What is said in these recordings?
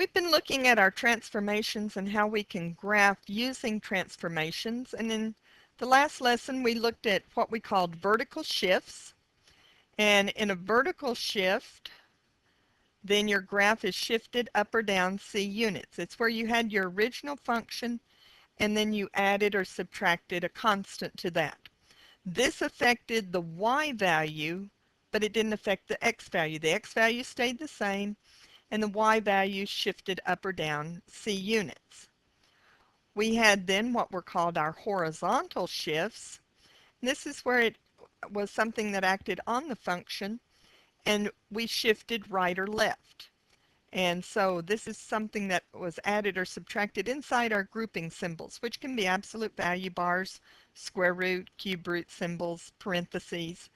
We've been looking at our transformations and how we can graph using transformations, and in the last lesson we looked at what we called vertical shifts. And in a vertical shift, then your graph is shifted up or down C units. It's where you had your original function and then you added or subtracted a constant to that. This affected the y value, but it didn't affect the x value. The x value stayed the same and the y value shifted up or down C units. We had then what were called our horizontal shifts. This is where it was something that acted on the function and we shifted right or left. And so this is something that was added or subtracted inside our grouping symbols, which can be absolute value bars, square root, cube root symbols, parentheses.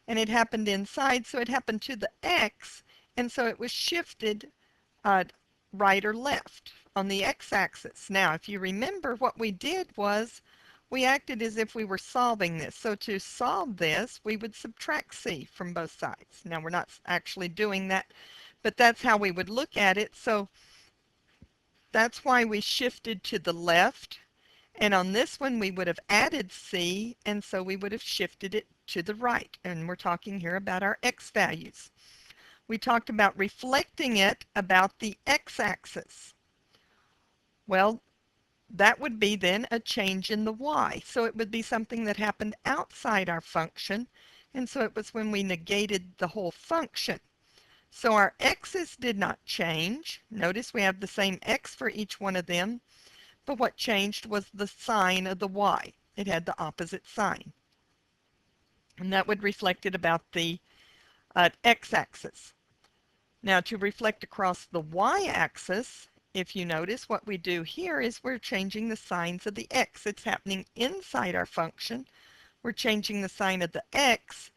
And it happened inside, so it happened to the x, and so it was shifted right or left on the x-axis. Now, if you remember, what we did was we acted as if we were solving this. So to solve this, we would subtract c from both sides. Now, we're not actually doing that, but that's how we would look at it. So that's why we shifted to the left. And on this one, we would have added c, and so we would have shifted it to the right. And we're talking here about our x values. We talked about reflecting it about the x-axis. Well, that would be then a change in the y. So it would be something that happened outside our function. And so it was when we negated the whole function. So our x's did not change. Notice we have the same x for each one of them. But what changed was the sign of the y. It had the opposite sign. And that would reflect it about the x-axis. Now to reflect across the y-axis, if you notice, what we do here is we're changing the signs of the x. It's happening inside our function. We're changing the sign of the x,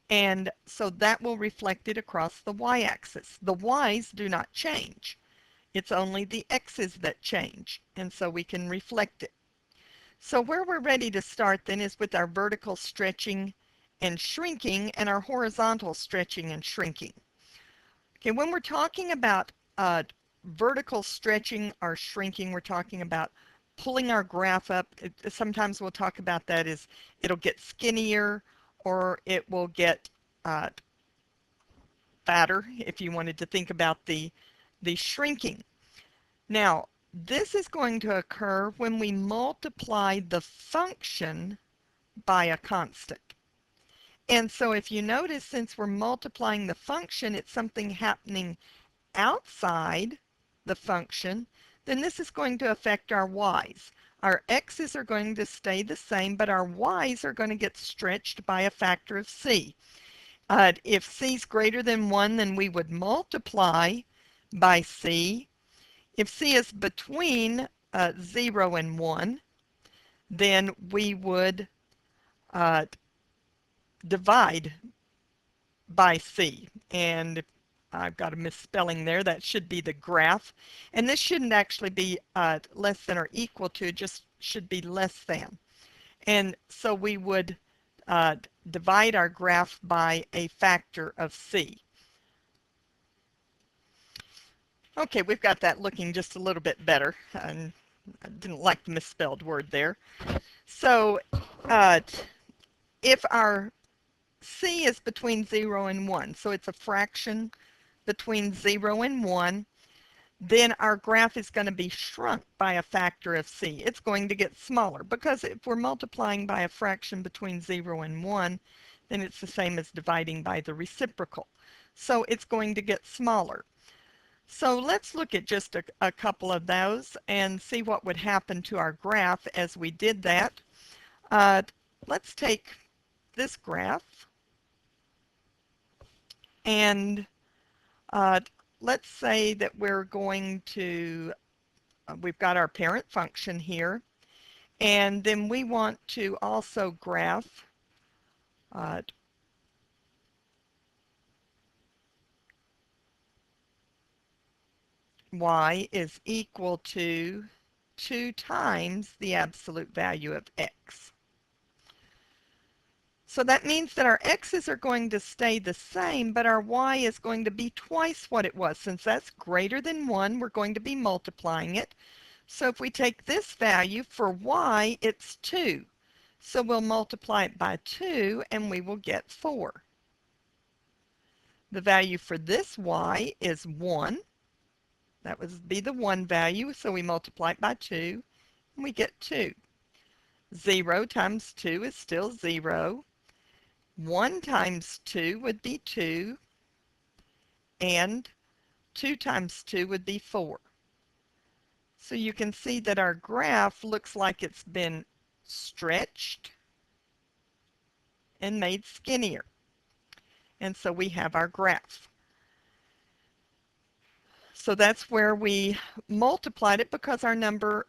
and so that will reflect it across the y-axis. The y's do not change. It's only the x's that change, and so we can reflect it. So where we're ready to start then is with our vertical stretching and shrinking and our horizontal stretching and shrinking. Okay, when we're talking about vertical stretching or shrinking, we're talking about pulling our graph up. Sometimes we'll talk about that as it'll get skinnier or it will get fatter, if you wanted to think about the shrinking. Now, this is going to occur when we multiply the function by a constant. And so if you notice, since we're multiplying the function, it's something happening outside the function, then this is going to affect our y's. Our x's are going to stay the same, but our y's are going to get stretched by a factor of c. If c is greater than 1, then we would multiply by c. If c is between 0 and 1, then we would divide by c. And I've got a misspelling there. That should be the graph. And this shouldn't actually be less than or equal to, just should be less than. And so we would divide our graph by a factor of c. Okay, we've got that looking just a little bit better. And I didn't like the misspelled word there. So if our c is between 0 and 1, so it's a fraction between 0 and 1, then our graph is going to be shrunk by a factor of c. It's going to get smaller because if we're multiplying by a fraction between 0 and 1, then it's the same as dividing by the reciprocal. So it's going to get smaller. So let's look at just a couple of those and see what would happen to our graph as we did that. Let's take this graph and let's say that we're going to, we've got our parent function here, and then we want to also graph y is equal to 2 times the absolute value of x. So that means that our x's are going to stay the same, but our y is going to be twice what it was. Since that's greater than 1, we're going to be multiplying it. So if we take this value for y, it's 2. So we'll multiply it by 2 and we will get 4. The value for this y is 1. That would be the 1 value, so we multiply it by 2 and we get 2. 0 times 2 is still 0. 1 times 2 would be 2, and 2 times 2 would be 4. So you can see that our graph looks like it's been stretched and made skinnier. And so we have our graph. So that's where we multiplied it because our number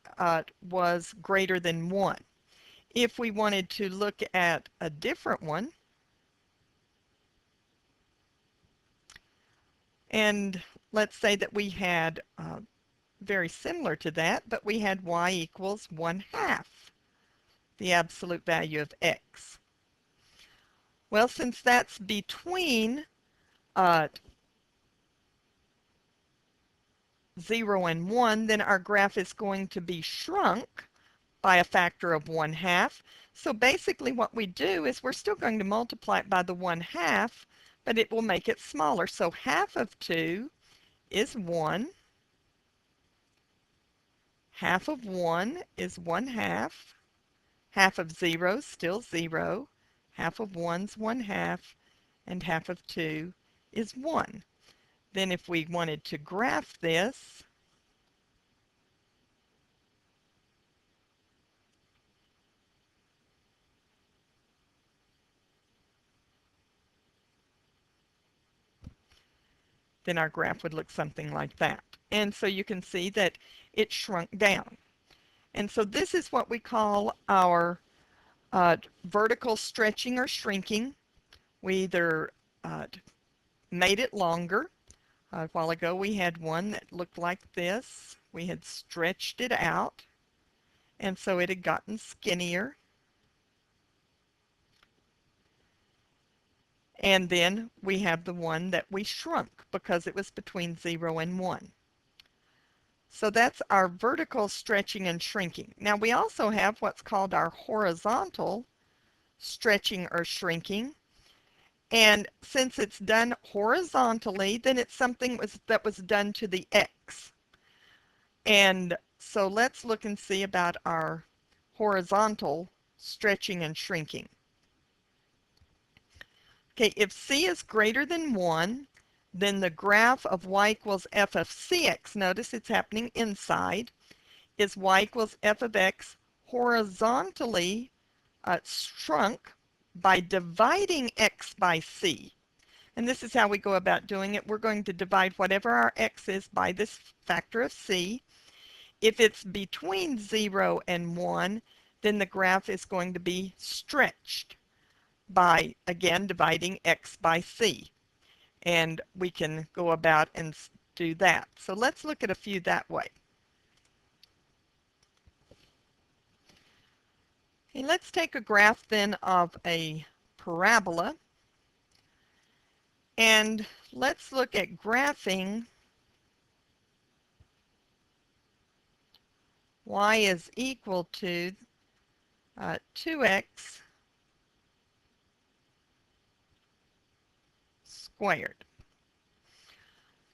was greater than 1. If we wanted to look at a different one, and let's say that we had very similar to that, but we had y equals 1/2, the absolute value of x. Well, since that's between 0 and 1, then our graph is going to be shrunk by a factor of 1/2. So basically what we do is we're still going to multiply it by the 1/2, but it will make it smaller. So half of 2 is 1. Half of 1 is 1/2. Half of 0 is still 0. Half of 1's 1/2. And half of 2 is 1. Then if we wanted to graph this, then our graph would look something like that. And so you can see that it shrunk down. And so this is what we call our vertical stretching or shrinking. We either made it longer. A while ago we had one that looked like this. We had stretched it out, and so it had gotten skinnier. And then we have the one that we shrunk because it was between 0 and 1. So that's our vertical stretching and shrinking. Now we also have what's called our horizontal stretching or shrinking. And since it's done horizontally, then it's something that was done to the x. And so let's look and see about our horizontal stretching and shrinking. Okay, if c is greater than 1, then the graph of y equals f of cx, notice it's happening inside, is y equals f of x horizontally shrunk by dividing x by c. And this is how we go about doing it. We're going to divide whatever our x is by this factor of c. If it's between 0 and 1, then the graph is going to be stretched by, again, dividing x by c. And we can go about and do that. So let's look at a few that way. Okay, let's take a graph then of a parabola. And let's look at graphing y is equal to 2x squared.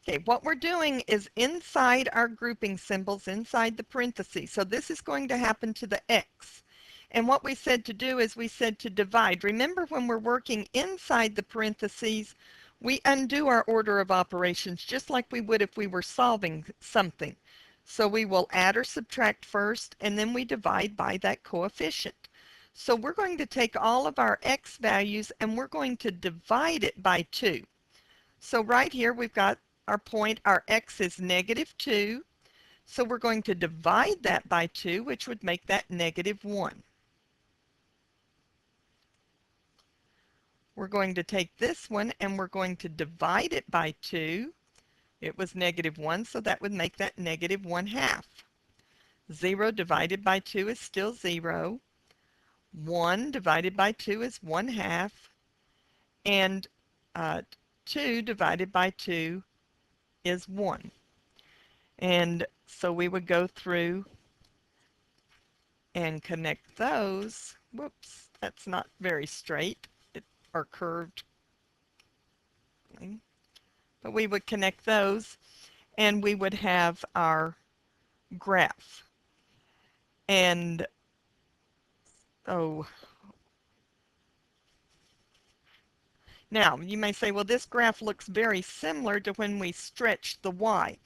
Okay, what we're doing is inside our grouping symbols, inside the parentheses. So this is going to happen to the x. And what we said to do is we said to divide. Remember, when we're working inside the parentheses, we undo our order of operations just like we would if we were solving something. So we will add or subtract first, and then we divide by that coefficient. So we're going to take all of our x values and we're going to divide it by 2. So right here we've got our point, our x is -2. So we're going to divide that by 2, which would make that -1. We're going to take this one and we're going to divide it by 2. It was -1, so that would make that -1/2. 0 divided by 2 is still 0. 1 divided by 2 is 1/2, and 2 divided by 2 is 1. And so we would go through and connect those. Whoops, that's not very straight or curved. But we would connect those and we would have our graph. And oh, now you may say, well, this graph looks very similar to when we stretched the y.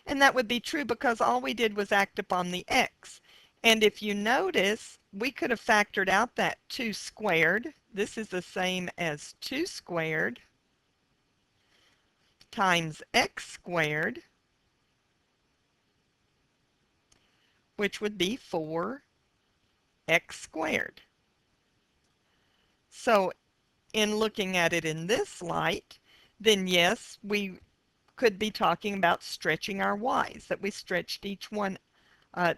And that would be true because all we did was act upon the x. And if you notice, we could have factored out that 2 squared. This is the same as 2 squared times x squared, which would be 4x squared. So in looking at it in this light, then yes, we could be talking about stretching our y's, that we stretched each one,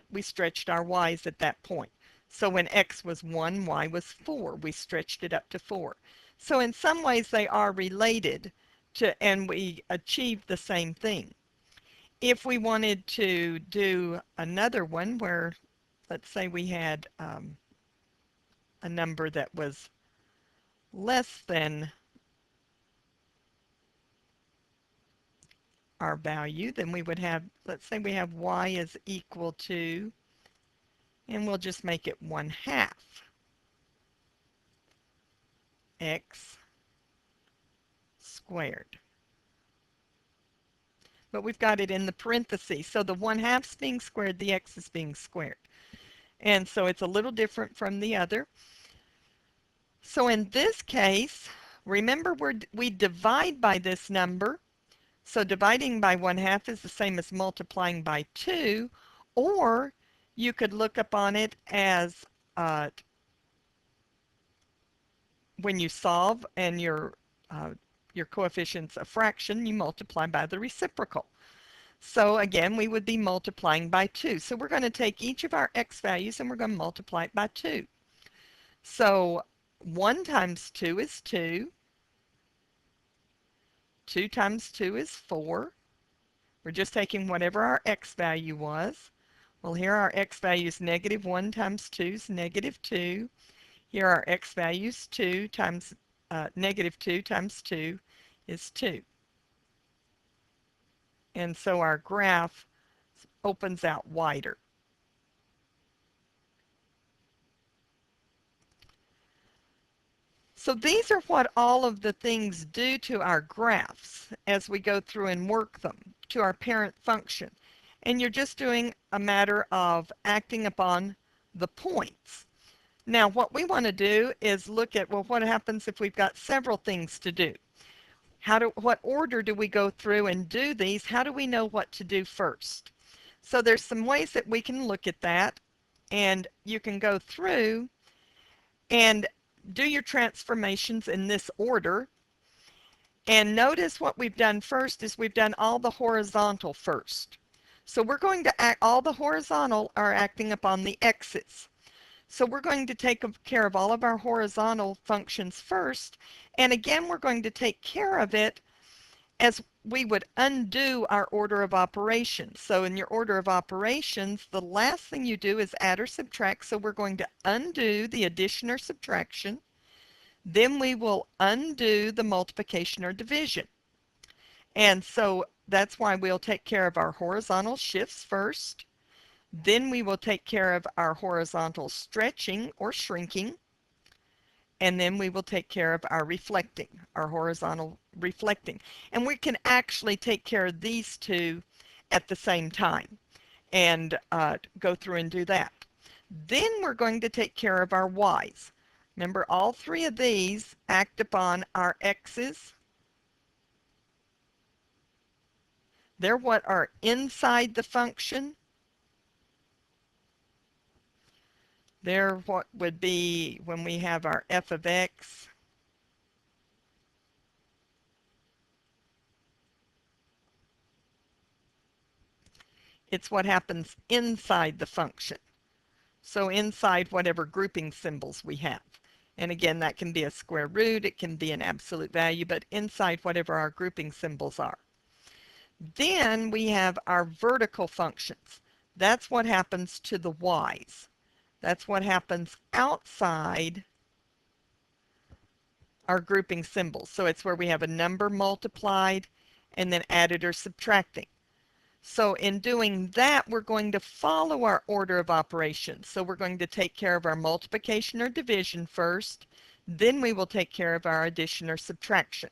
we stretched our y's at that point. So when x was 1, y was 4. We stretched it up to 4. So in some ways they are related to, and we achieved the same thing. If we wanted to do another one where, let's say we had a number that was less than our value, then we would have, let's say we have y is equal to, and we'll just make it 1/2 x squared. But we've got it in the parentheses, so the 1/2 is being squared, the x is being squared. And so it's a little different from the other. So in this case, remember we divide by this number. So dividing by 1/2 is the same as multiplying by 2, or you could look upon it as when you solve and your coefficient's a fraction, you multiply by the reciprocal. So again, we would be multiplying by 2. So we're going to take each of our x values and we're going to multiply it by 2. So 1 times 2 is 2. 2 times 2 is 4. We're just taking whatever our x value was. Well, here our x value is negative 1 times 2 is negative 2. Here our x values 2 times negative 2 times 2 is 2. And so our graph opens out wider. So these are what all of the things do to our graphs as we go through and work them to our parent function. And you're just doing a matter of acting upon the points. Now what we want to do is look at, well, what happens if we've got several things to do? What order do we go through and do these? How do we know what to do first? So there's some ways that we can look at that, and you can go through and do your transformations in this order. And notice what we've done first is we've done all the horizontal first. So we're going to act, all the horizontal are acting upon the x's. So we're going to take care of all of our horizontal functions first. And again, we're going to take care of it as we would undo our order of operations. So in your order of operations, the last thing you do is add or subtract. So we're going to undo the addition or subtraction. Then we will undo the multiplication or division. And so that's why we'll take care of our horizontal shifts first. Then we will take care of our horizontal stretching or shrinking. And then we will take care of our reflecting, our horizontal reflecting. And we can actually take care of these two at the same time and go through and do that. Then we're going to take care of our y's. Remember, all three of these act upon our x's. They're what are inside the function. They're what would be when we have our f of x. It's what happens inside the function. So inside whatever grouping symbols we have. And again, that can be a square root, it can be an absolute value, but inside whatever our grouping symbols are. Then we have our vertical functions. That's what happens to the y's. That's what happens outside our grouping symbols. So it's where we have a number multiplied and then added or subtracting. So in doing that, we're going to follow our order of operations. So we're going to take care of our multiplication or division first, then we will take care of our addition or subtraction.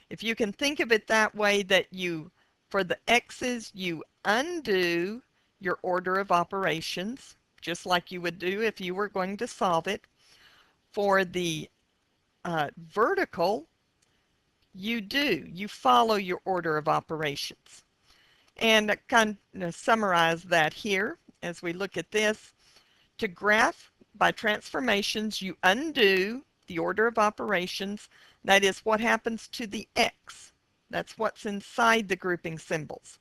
If you can think of it that way, that for the x's, you undo your order of operations, just like you would do if you were going to solve it. For the vertical, you follow your order of operations. And kind of summarize that here as we look at this. To graph by transformations, you undo the order of operations. That is what happens to the x. That's what's inside the grouping symbols.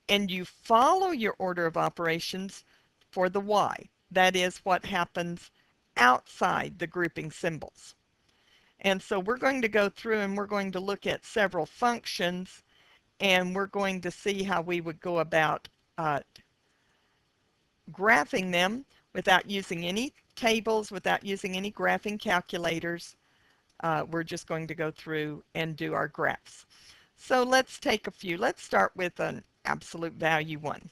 And you follow your order of operations for the y. That is what happens outside the grouping symbols. And so we're going to go through and we're going to look at several functions, and we're going to see how we would go about graphing them without using any tables, without using any graphing calculators. We're just going to go through and do our graphs. So let's take a few. Let's start with an absolute value one.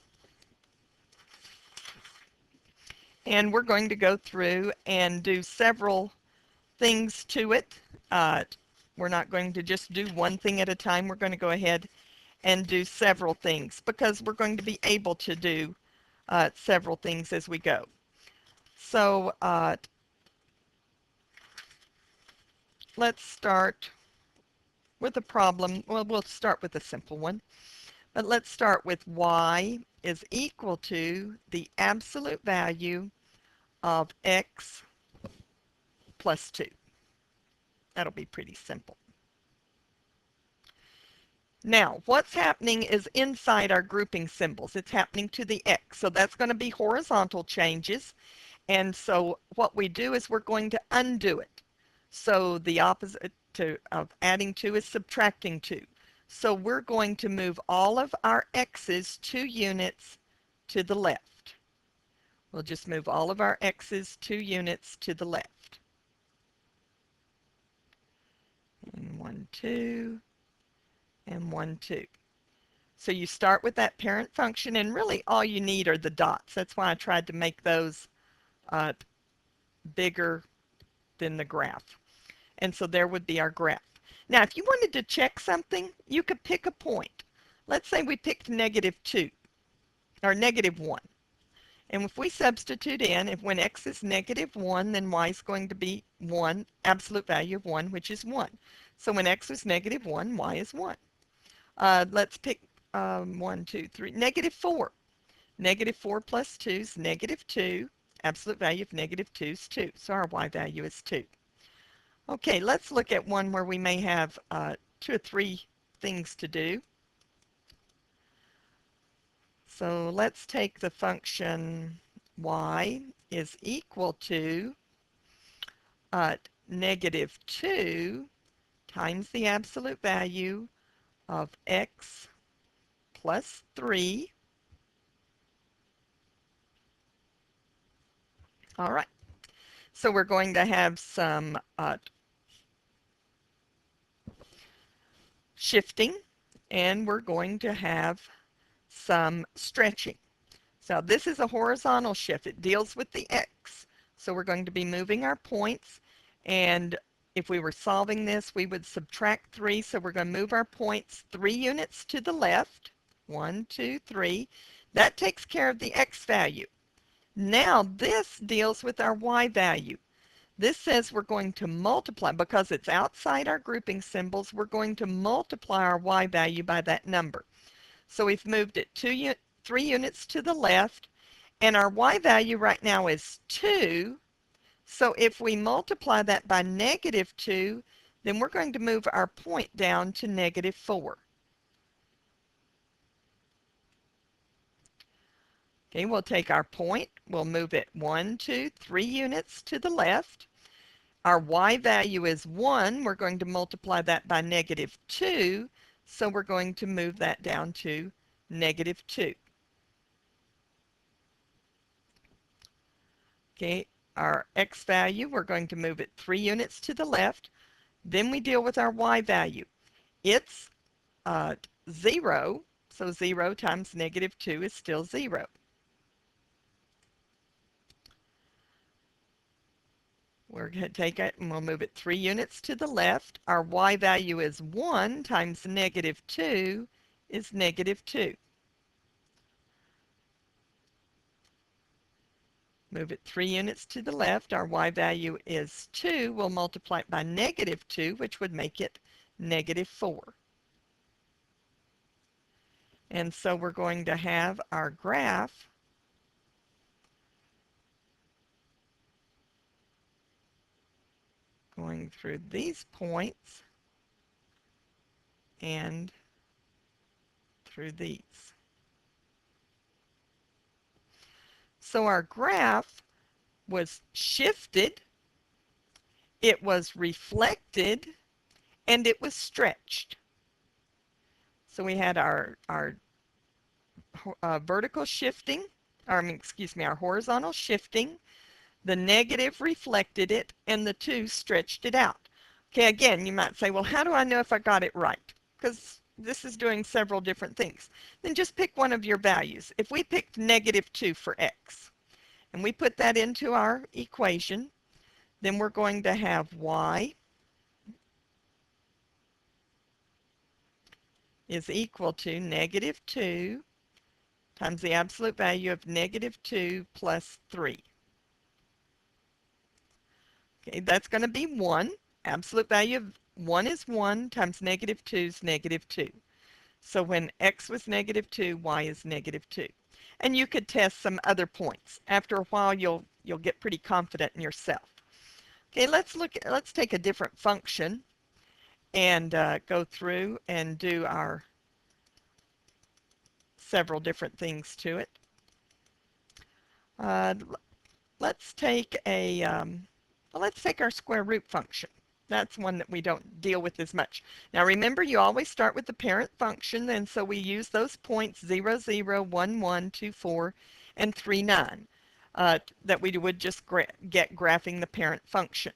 And we're going to go through and do several things to it. We're not going to just do one thing at a time. We're going to go ahead and do several things because we're going to be able to do several things as we go. So let's start with a problem. Well, we'll start with a simple one. But let's start with y is equal to the absolute value of x plus 2. That'll be pretty simple. Now, what's happening is inside our grouping symbols. It's happening to the x. So that's going to be horizontal changes. And so what we do is we're going to undo it. So the opposite of adding 2 is subtracting 2. So we're going to move all of our x's 2 units to the left. We'll just move all of our x's 2 units to the left. And 1, 2, and 1, 2. So you start with that parent function, and really all you need are the dots. That's why I tried to make those bigger than the graph. And so there would be our graph. Now, if you wanted to check something, you could pick a point. Let's say we picked -2 or -1. And if we substitute in, if when x is -1, then y is going to be 1, absolute value of 1, which is 1. So when x is -1, y is 1. Let's pick 1, 2, 3, -4. -4 plus 2 is -2. Absolute value of -2 is 2. So our y value is 2. Okay, let's look at one where we may have 2 or 3 things to do. So let's take the function y is equal to -2 times the absolute value of x plus 3. All right, so we're going to have some shifting, and we're going to have some stretching. So this is a horizontal shift. It deals with the x. So we're going to be moving our points, and if we were solving this, we would subtract 3. So we're going to move our points 3 units to the left. 1, 2, 3. That takes care of the x value. Now this deals with our y value. This says we're going to multiply, because it's outside our grouping symbols, we're going to multiply our y value by that number. So we've moved it 3 units to the left, and our y value right now is 2. So if we multiply that by -2, then we're going to move our point down to -4. Okay, we'll take our point, we'll move it 1, 2, 3 units to the left. Our y value is 1. We're going to multiply that by -2, so we're going to move that down to -2. Okay, our x value, we're going to move it 3 units to the left. Then we deal with our y value. It's 0, so 0 times -2 is still 0. We're going to take it and we'll move it 3 units to the left. Our y value is 1 times -2 is -2. Move it 3 units to the left. Our y value is 2. We'll multiply it by -2, which would make it -4. And so we're going to have our graph going through these points and through these. So our graph was shifted, it was reflected, and it was stretched. So we had our vertical shifting, our horizontal shifting, the negative reflected it, and the 2 stretched it out. Okay, again, you might say, well, how do I know if I got it right? Because this is doing several different things. Then just pick one of your values. If we picked -2 for x, and we put that into our equation, then we're going to have y is equal to -2 times the absolute value of -2 plus 3. Okay, that's going to be 1. Absolute value of 1 is 1 times -2 is -2. So when x was -2, y is -2. And you could test some other points. After a while, you'll get pretty confident in yourself. Okay, let's take a different function and go through and do our several different things to it. Uh, let's take our square root function. That's one that we don't deal with as much. Now remember, you always start with the parent function, and so we use those points 0, 0, 1, 1, 2, 4, and 3, 9 that we would just get graphing the parent function.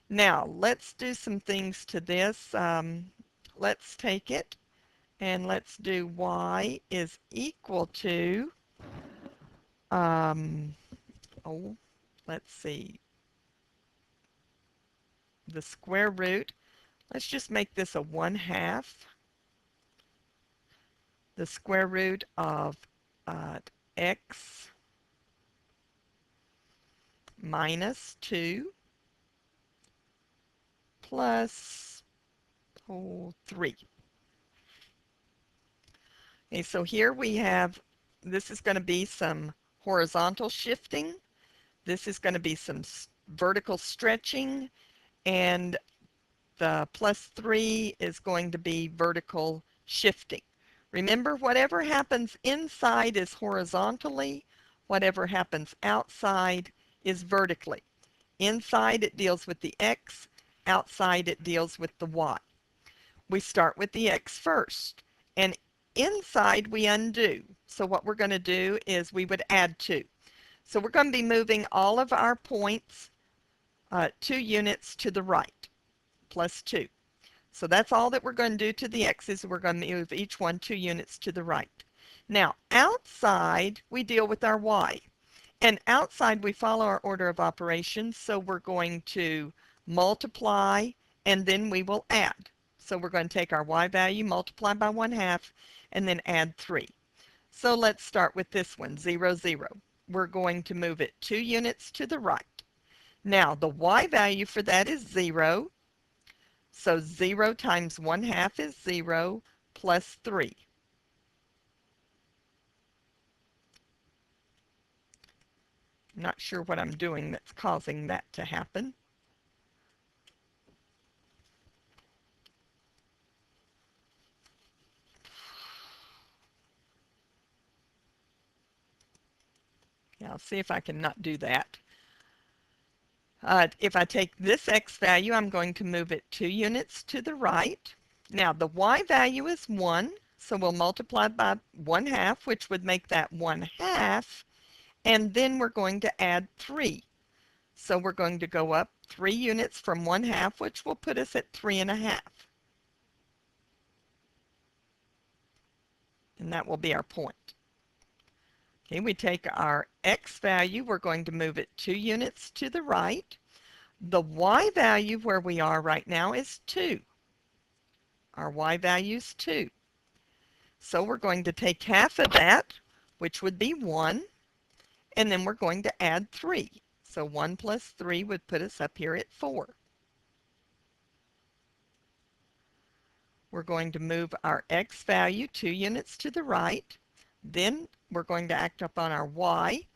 Now let's do some things to this. Let's take it and let's do y is equal to, let's see, the square root. Let's just make this a 1/2. The square root of x minus 2 plus 3. Okay, so here we have, this is going to be some horizontal shifting. This is going to be some vertical stretching, and the plus 3 is going to be vertical shifting. Remember, whatever happens inside is horizontally, whatever happens outside is vertically. Inside it deals with the x, outside it deals with the y. We start with the x first, and inside we undo. So what we're going to do is we would add 2. So we're going to be moving all of our points 2 units to the right, plus 2. So that's all that we're going to do to the x's. We're going to move each one 2 units to the right. Now, outside, we deal with our y. And outside, we follow our order of operations. So we're going to multiply, and then we will add. So we're going to take our y value, multiply by 1/2, and then add 3. So let's start with this one, 0, 0. We're going to move it 2 units to the right. Now, the y value for that is 0. So 0 times 1/2 is 0 plus 3. I'm not sure what I'm doing that's causing that to happen. I'll see if I can not do that. If I take this x value, I'm going to move it 2 units to the right. Now the y value is 1, so we'll multiply by 1/2, which would make that 1/2, and then we're going to add 3. So we're going to go up 3 units from 1/2, which will put us at 3.5. And that will be our point. Okay, we take our x value, we're going to move it 2 units to the right. The y value where we are right now is 2. Our y value is 2. So we're going to take half of that, which would be 1, and then we're going to add 3. So 1 plus 3 would put us up here at 4. We're going to move our x value 2 units to the right. Then we're going to act up on our y.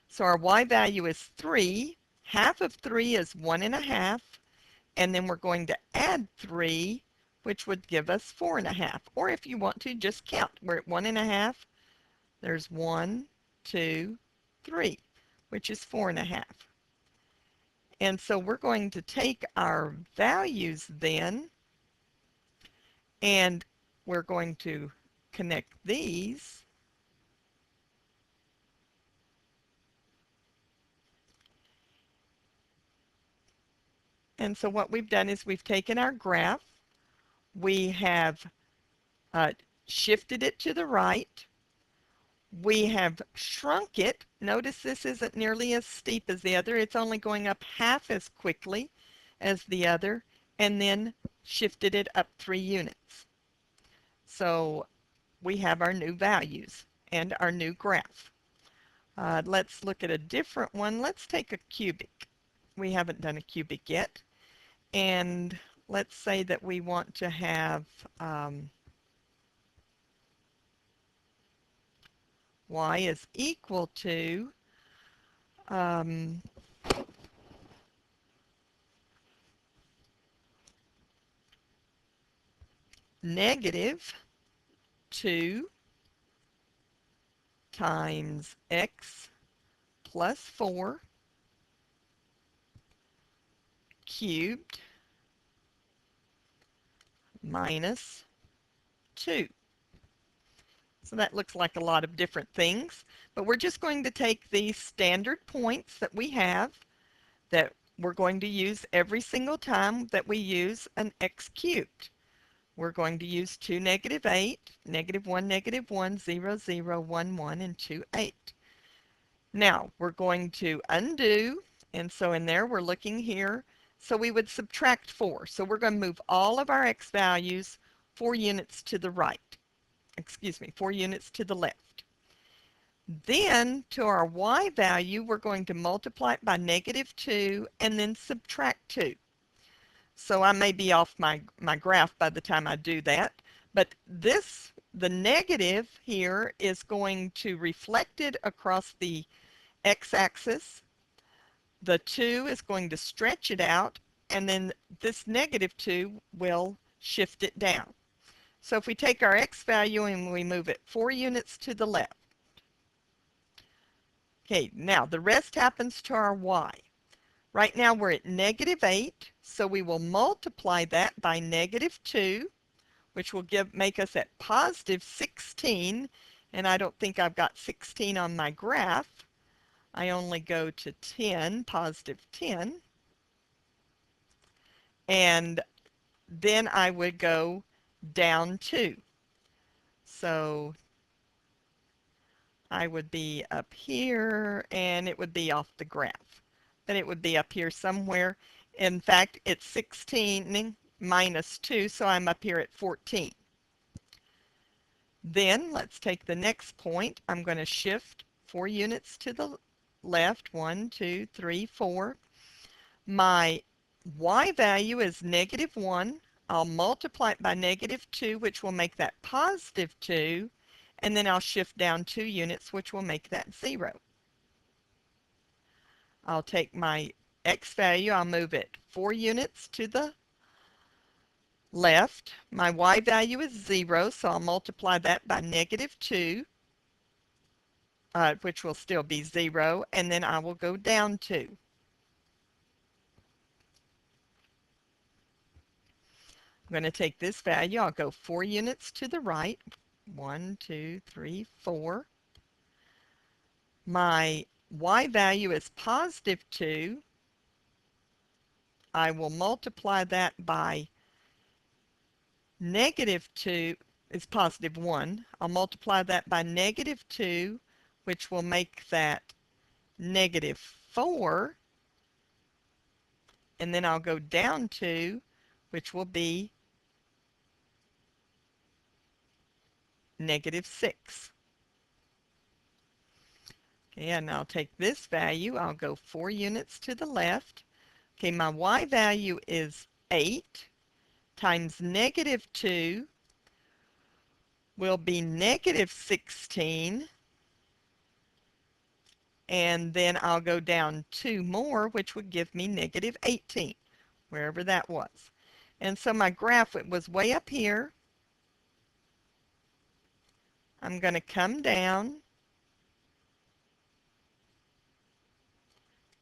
So our y value is 3. Half of 3 is 1.5. And then we're going to add 3, which would give us 4.5. Or if you want to, just count. We're at 1.5. There's 1, 2, 3, which is 4.5. And so we're going to take our values then, and we're going to connect these. And so what we've done is we've taken our graph, we have shifted it to the right, we have shrunk it. Notice this isn't nearly as steep as the other. It's only going up half as quickly as the other, and then shifted it up 3 units. So we have our new values and our new graph. Let's look at a different one. Let's take a cubic. We haven't done a cubic yet. And let's say that we want to have y is equal to negative 2 times x plus 4 cubed minus 2. So that looks like a lot of different things, but we're just going to take these standard points that we have that we're going to use every single time that we use an x cubed. We're going to use 2, -8, -1, -1, 0, 0, 1, 1, and 2, 8. Now we're going to undo, and so in there we're looking here. So we would subtract 4. So we're going to move all of our x values 4 units to the right. Excuse me, 4 units to the left. Then to our y value, we're going to multiply it by -2 and then subtract 2. So I may be off my graph by the time I do that, but the negative here is going to reflect it across the x-axis. The 2 is going to stretch it out, and then this -2 will shift it down. So if we take our x value and we move it 4 units to the left. Okay, now the rest happens to our y. Right now we're at -8, so we will multiply that by -2, which will make us at positive 16, and I don't think I've got 16 on my graph. I only go to 10, positive 10, and then I would go down 2. So I would be up here, and it would be off the graph. Then it would be up here somewhere. In fact, it's 16 minus 2, so I'm up here at 14. Then let's take the next point. I'm going to shift 4 units to the left. 1, 2, 3, 4. My y value is -1. I'll multiply it by -2, which will make that positive 2. And then I'll shift down 2 units, which will make that 0. I'll take my x value, I'll move it 4 units to the left. My y value is 0, so I'll multiply that by -2. which will still be 0, and then I will go down 2. I'm going to take this value. I'll go 4 units to the right. 1, 2, 3, 4. My y value is positive 2. I will multiply that by negative 2 is positive 1. I'll multiply that by negative 2, which will make that negative 4. And then I'll go down 2, which will be negative 6. Okay, and I'll take this value. I'll go 4 units to the left. Okay, my y value is 8 times negative 2 will be negative 16. And then I'll go down 2 more, which would give me negative 18, wherever that was. And so my graph, it was way up here. I'm going to come down,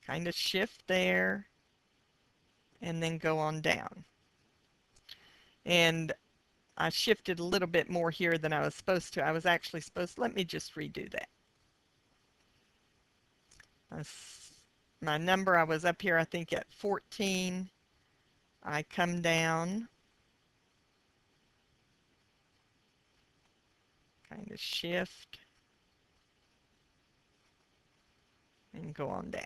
kind of shift there, and then go on down. And I shifted a little bit more here than I was supposed to. I was actually supposed to, let me just redo that. My number, I was up here, I think at 14. I come down, kind of shift, and go on down.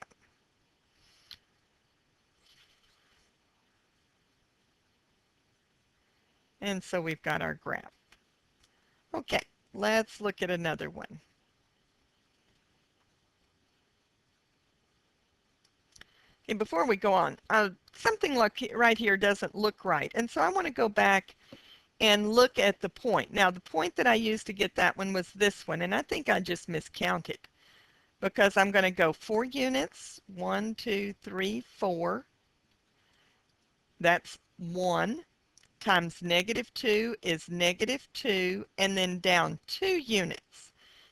And so we've got our graph. Okay, let's look at another one. Okay, before we go on, something like right here doesn't look right. And so I want to go back and look at the point. Now, the point that I used to get that one was this one, and I think I just miscounted because I'm going to go 4 units, 1, 2, 3, 4. That's 1 times negative 2 is negative 2, and then down 2 units.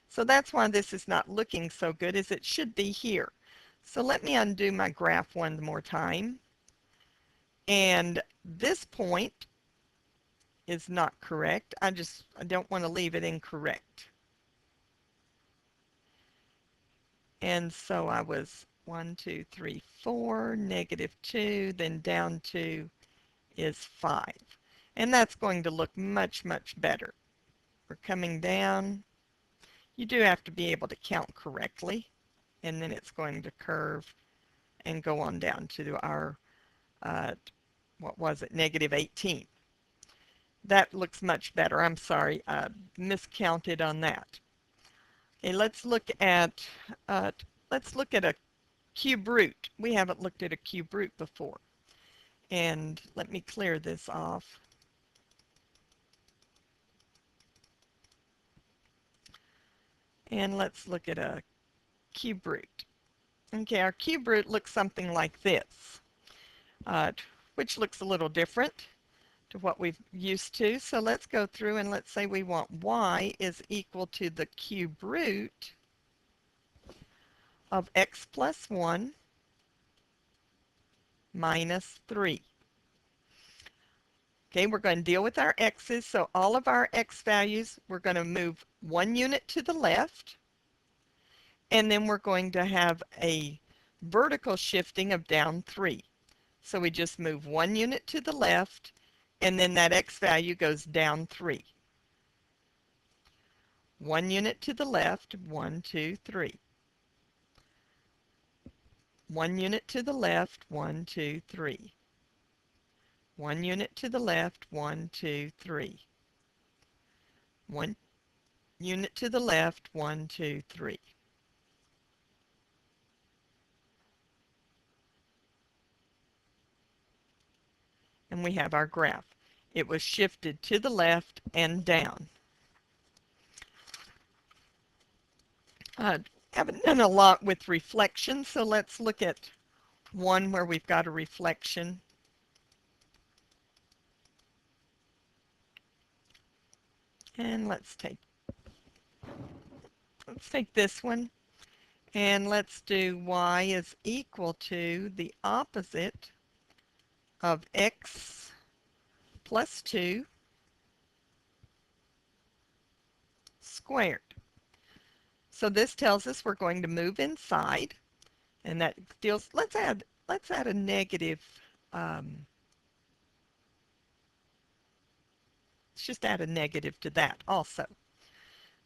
So that's why this is not looking so good as it should be here. So let me undo my graph one more time. And this point is not correct. I don't want to leave it incorrect. And so I was 1, 2, 3, 4, negative 2, then down 2 is 5. And that's going to look much, much better. We're coming down. You do have to be able to count correctly. And then it's going to curve and go on down to our, what was it, negative 18. That looks much better. I'm sorry, I miscounted on that. Okay, let's look at a cube root. We haven't looked at a cube root before. And let me clear this off. And let's look at a cube root. Okay, our cube root looks something like this, which looks a little different to what we've used to. So let's go through and let's say we want y is equal to the cube root of x plus 1 minus 3. Okay, we're going to deal with our x's. So all of our x values, we're going to move 1 unit to the left. And then we're going to have a vertical shifting of down 3. So we just move 1 unit to the left, and then that x value goes down 3. 1 unit to the left, 1, 2, 3. 1 unit to the left, 1, 2, 3. 1 unit to the left, 1, 2, 3. 1 unit to the left, 1, 2, 3. And we have our graph. It was shifted to the left and down. Haven't done a lot with reflection, so let's look at one where we've got a reflection. And let's take, let's take this one and let's do y is equal to the opposite of x plus 2 squared. So this tells us we're going to move inside, and that deals, let's add a negative, let's just add a negative to that also.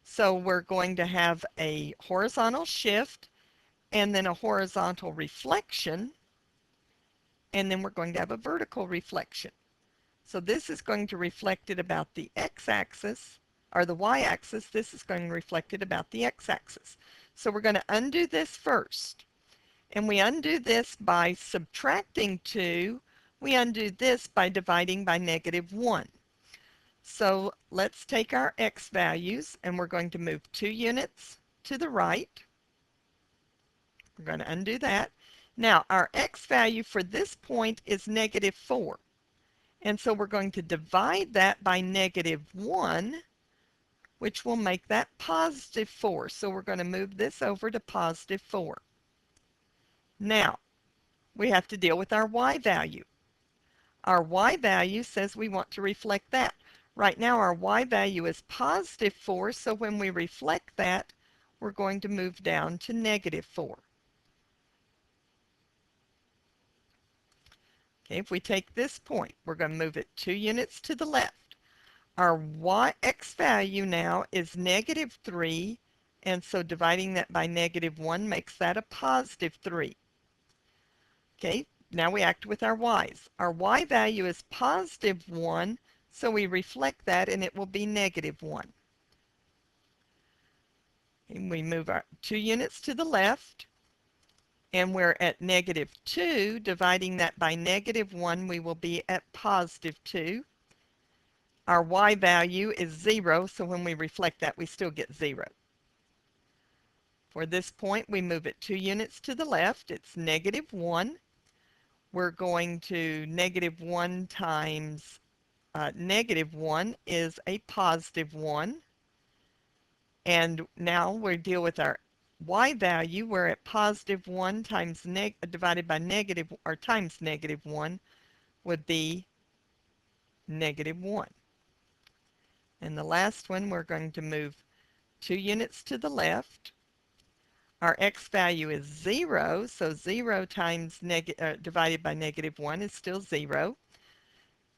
So we're going to have a horizontal shift and then a horizontal reflection, and then we're going to have a vertical reflection. So this is going to reflect it about the x-axis, or the y-axis. This is going to reflect it about the x-axis. So we're going to undo this first. And we undo this by subtracting 2. We undo this by dividing by -1. So let's take our x values, and we're going to move 2 units to the right. We're going to undo that. Now, our x value for this point is -4. And so we're going to divide that by -1, which will make that +4. So we're going to move this over to +4. Now, we have to deal with our y value. Our y value says we want to reflect that. Right now our y value is +4, so when we reflect that, we're going to move down to -4. Okay, if we take this point, we're going to move it 2 units to the left. Our x value now is -3, and so dividing that by -1 makes that a +3. Okay, now we act with our y's. Our y value is +1, so we reflect that and it will be -1. And we move our 2 units to the left, and we're at -2. Dividing that by -1, we will be at +2. Our y value is 0, so when we reflect that, we still get 0. For this point, we move it 2 units to the left. It's -1. We're going to -1 times -1 is a +1. And now we deal with our y value. We're at +1 times divided by negative, or times -1 would be -1. And the last one, we're going to move 2 units to the left. Our x value is 0, so 0 times divided by -1 is still 0.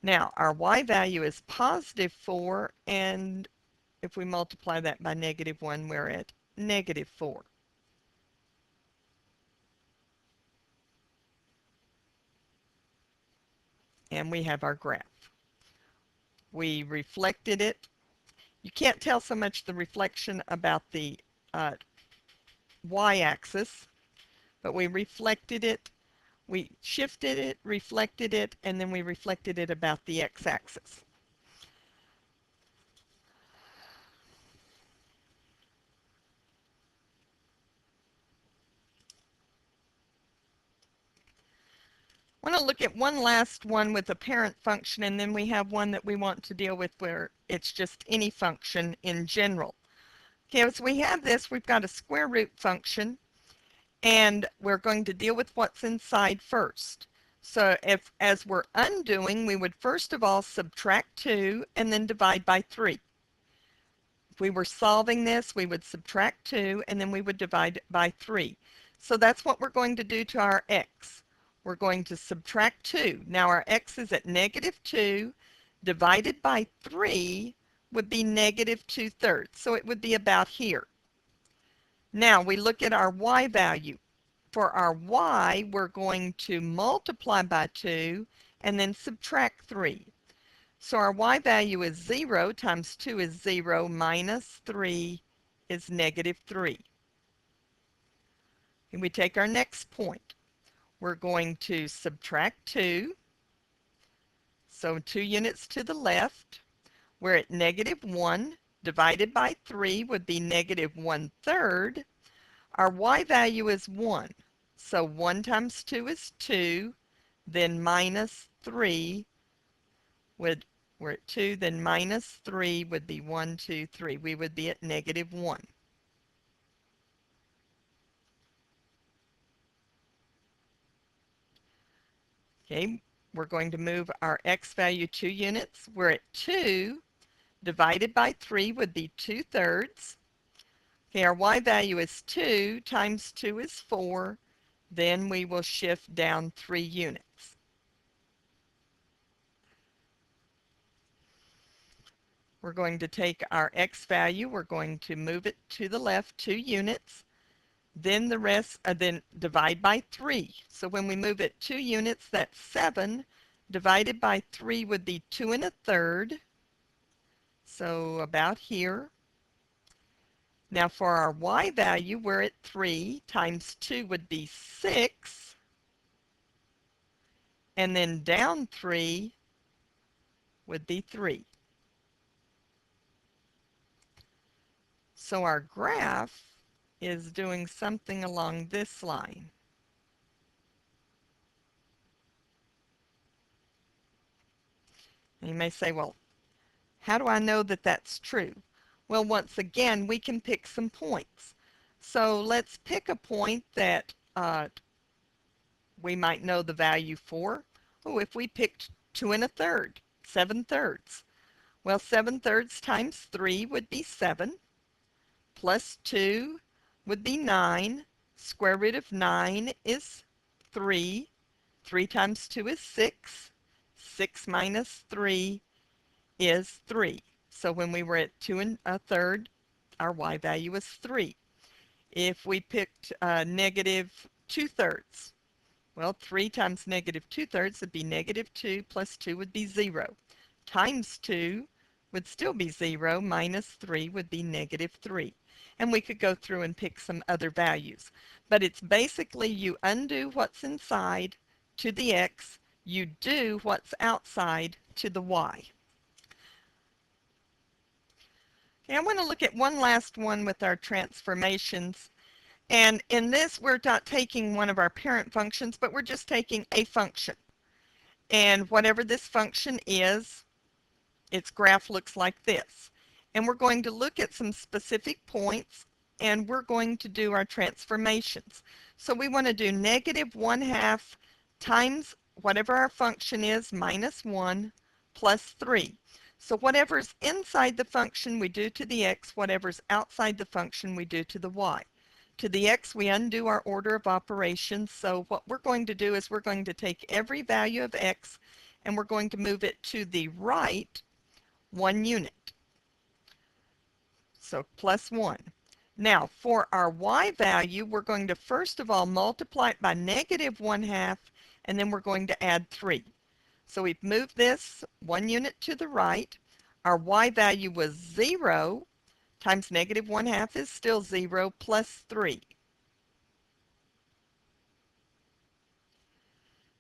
Now, our y value is +4, and if we multiply that by -1, we're at -4. And we have our graph. We reflected it. You can't tell so much the reflection about the y-axis, but we reflected it, we shifted it, reflected it, and then we reflected it about the x-axis. I want to look at one last one with a parent function, and then we have one that we want to deal with where it's just any function in general. Okay, so we have this, we've got a square root function, and we're going to deal with what's inside first. So as we're undoing, we would first of all subtract 2 and then divide by 3. If we were solving this, we would subtract 2 and then we would divide by 3. So that's what we're going to do to our x. We're going to subtract 2. Now our x is at -2. Divided by 3 would be -2/3. So it would be about here. Now we look at our y value. For our y, we're going to multiply by 2 and then subtract 3. So our y value is 0 times 2 is 0 minus 3 is -3. And we take our next point. We're going to subtract 2. So 2 units to the left. We're at -1. Divided by 3 would be -1/3. Our y value is 1. So 1 times 2 is 2. Then minus 3 would, we're at 2, then minus 3 would be 1, 2, 3. We would be at -1. Okay, we're going to move our x value 2 units. We're at 2 divided by 3 would be 2/3. Okay, our y value is 2 times 2 is 4. Then we will shift down 3 units. We're going to take our x value, we're going to move it to the left 2 units. Then the rest, then divide by 3. So when we move it 2 units, that's 7. Divided by 3 would be 2 1/3. So about here. Now for our y value, we're at 3 times 2 would be 6. And then down 3 would be 3. So our graph is doing something along this line. And you may say, well, how do I know that that's true? Well, once again, we can pick some points. So let's pick a point that we might know the value for. Oh, if we picked 2 1/3, 7/3. Well, 7/3 times 3 would be 7, plus 2 would be 9. Square root of 9 is 3. 3 times 2 is 6. 6 minus 3 is 3. So when we were at 2 1/3, our y value was 3. If we picked negative 2/3, well, 3 times negative 2/3 would be negative 2, plus 2 would be 0. Times 2 would still be 0, minus 3 would be negative 3. And we could go through and pick some other values. But it's basically you undo what's inside to the x, you do what's outside to the y. Okay, I want to look at one last one with our transformations. And in this, we're not taking one of our parent functions, but we're just taking a function. And whatever this function is, its graph looks like this. And we're going to look at some specific points, and we're going to do our transformations. So we want to do negative 1/2 times whatever our function is, minus 1, plus 3. So whatever's inside the function we do to the x, whatever's outside the function we do to the y. To the x, we undo our order of operations. So what we're going to do is we're going to take every value of x and we're going to move it to the right 1 unit. So plus 1. Now for our y value, we're going to first of all multiply it by negative 1/2 and then we're going to add 3. So we've moved this 1 unit to the right. Our y value was 0 times negative 1/2 is still 0 plus 3.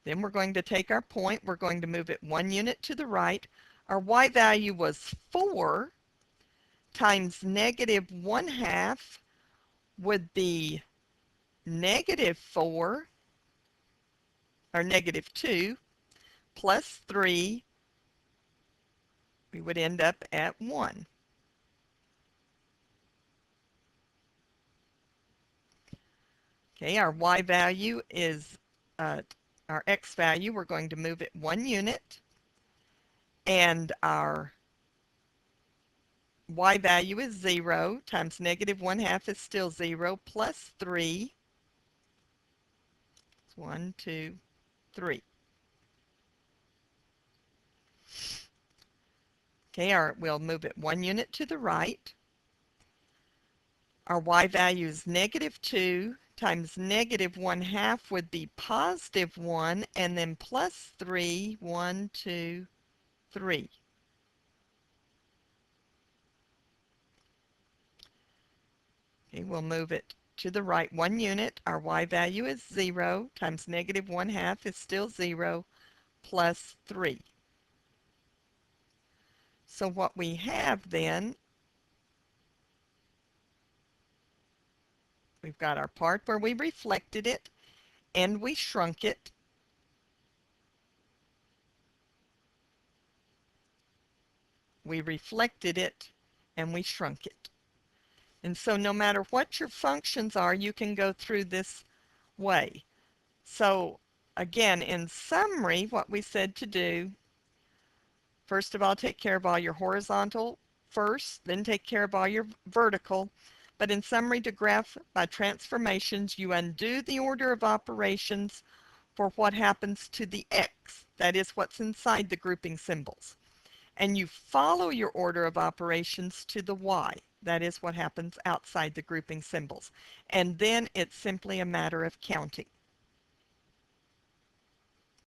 Then we're going to take our point. We're going to move it 1 unit to the right. Our y value was 4 times negative 1/2 would be negative 4 or negative 2 plus 3. We would end up at 1. Okay, our y value is our x value. We're going to move it 1 unit. And our y value is 0 times negative 1/2 is still 0 plus 3. 1, 2, 3. Okay, we'll move it 1 unit to the right. Our y value is negative 2 times negative 1/2 would be positive 1 and then plus 3. 1, 2, 3. Okay, we'll move it to the right 1 unit. Our y value is 0 times negative 1/2 is still 0 plus 3. So what we have then, we've got our part where we reflected it and we shrunk it. We reflected it and we shrunk it. And so no matter what your functions are, you can go through this way. So again, in summary, what we said to do, first of all, take care of all your horizontal first, then take care of all your vertical. But in summary, to graph by transformations, you undo the order of operations for what happens to the x, that is what's inside the grouping symbols. And you follow your order of operations to the y, that is what happens outside the grouping symbols. And then it's simply a matter of counting.